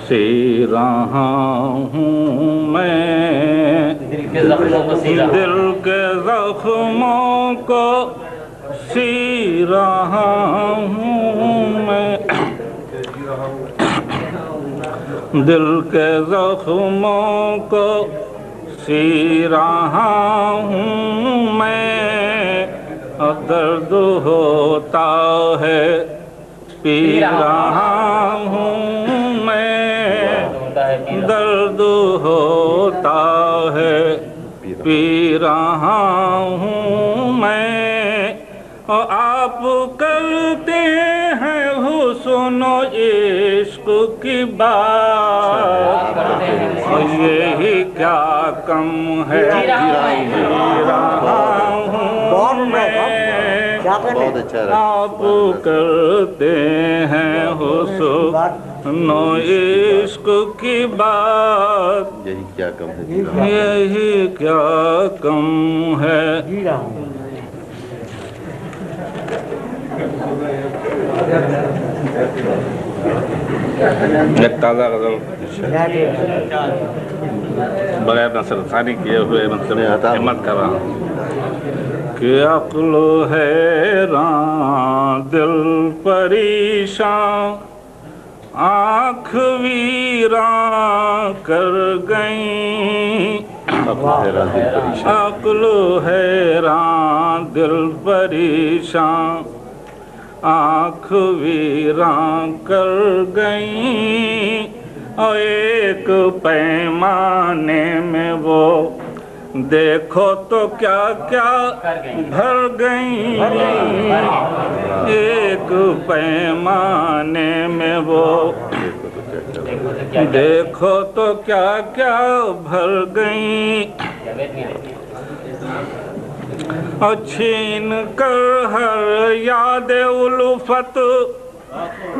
سی رہا ہوں میں، دل کے زخموں کو سی رہا ہوں میں، دل کے زخموں کو سی رہا ہوں میں، درد ہوتا ہے پی رہا ہوں میں، درد ہوتا ہے پی رہا ہوں میں، اور آپ کرتے ہیں حسن و عشق کی بات، یہی کیا کم ہے جی رہا ہوں میں، آپ کرتے ہیں حسن و عشق کی بات، یہی کیا کم ہے، یہی کیا کم ہے۔ ایک تازہ غزل بغیر نصر ثانی کیے ہوئے مطلب ہمت کر رہا ہوں کہ عقل حیران دل پریشان آنکھ ویران کر گئیں، عقل حیران دل پریشان آنکھ ویران کر گئیں، اور ایک پیمانے میں وہ دیکھو تو کیا کیا بھر گئیں، ایک پیمانے میں وہ دیکھو تو کیا کیا بھر گئیں، اور چھین کر ہر یاد الفت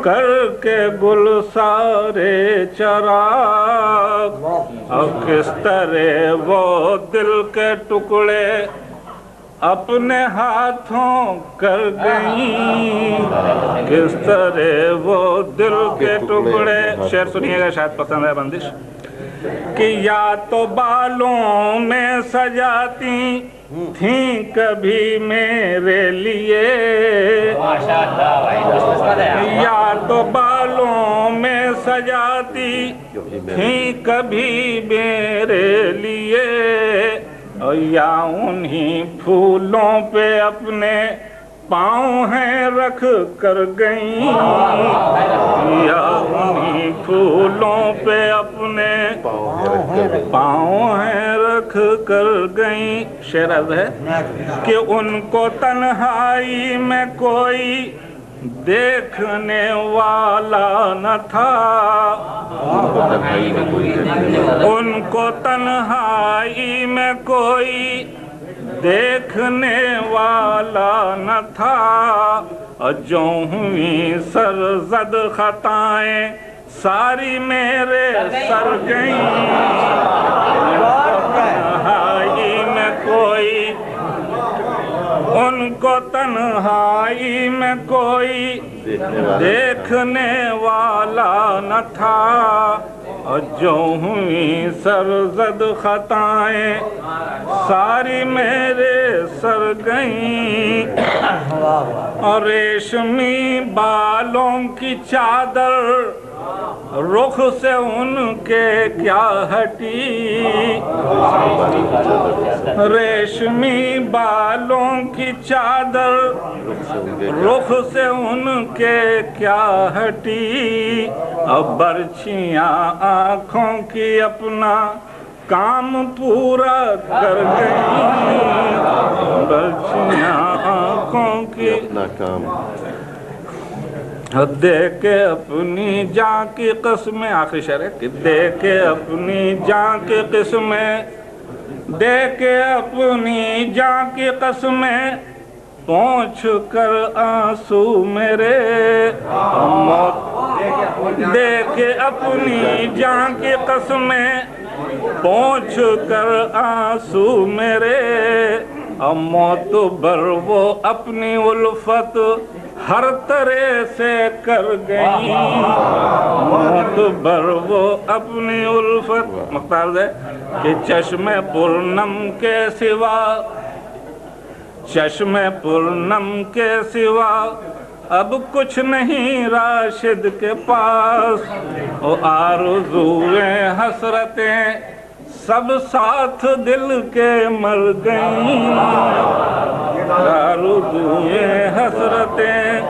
کر کے گل سارے چراغ، اور کس طرح وہ دل کے ٹکڑے اپنے ہاتھوں کر گئیں، کس طرح وہ دل کے ٹکڑے۔ شعر سنیے گا شاید پسند ہے بندش، کہ یا تو بالوں میں سجاتی تھیں کبھی میرے لیے، یا تو بالوں میں سجاتی تھیں کبھی میرے لیے، یا انہی پھولوں پہ اپنے پاؤں ہیں رکھ کر گئیں، یا انہی پھولوں پہ اپنے پاؤں ہیں رکھ کر گئیں۔ شعر عرض ہے کہ ان کو تنہائی میں کوئی دیکھنے والا نہ تھا، ان کو تنہائی میں کوئی دیکھنے والا نہ تھا، اور جو ہوئی سرزد خطائیں ساری میرے سر گئیں، تنہائی میں کوئی، ان کو تنہائی میں کوئی دیکھنے والا نہ تھا، اور جو ہوئی سرزد خطائیں ساری میرے سر گئیں، اور ریشمی بالوں کی چادر رخ سے ان کے کیا ہٹی، ریشمی بالوں کی چادر رخ سے ان کے کیا ہٹی، اب برچھیاں آنکھوں کی اپنا کام پورا کر گئیں، برچھیاں آنکھوں کی اپنا کام دے کے اپنی جان کی قسمیں، آخری شعر ہے کہ دے کے اپنی جان کی قسمیں، دے کے اپنی جان کی قسمیں پہنچ کر آنسو میرے، موت دے کے اپنی جان کی قسمیں پہنچ کر آنسو میرے، موت بر وہ اپنی الفت ہر طرح سے کر گئیں، موت بر وہ اپنی الفت مختار دے کہ چشم پرنم کے سوا، چشم پرنم کے سوا اب کچھ نہیں راشد کے پاس، وہ آرزوئیں حسرتیں سب ساتھ دل کے مر گئیں، آرزوئیں حسرتیں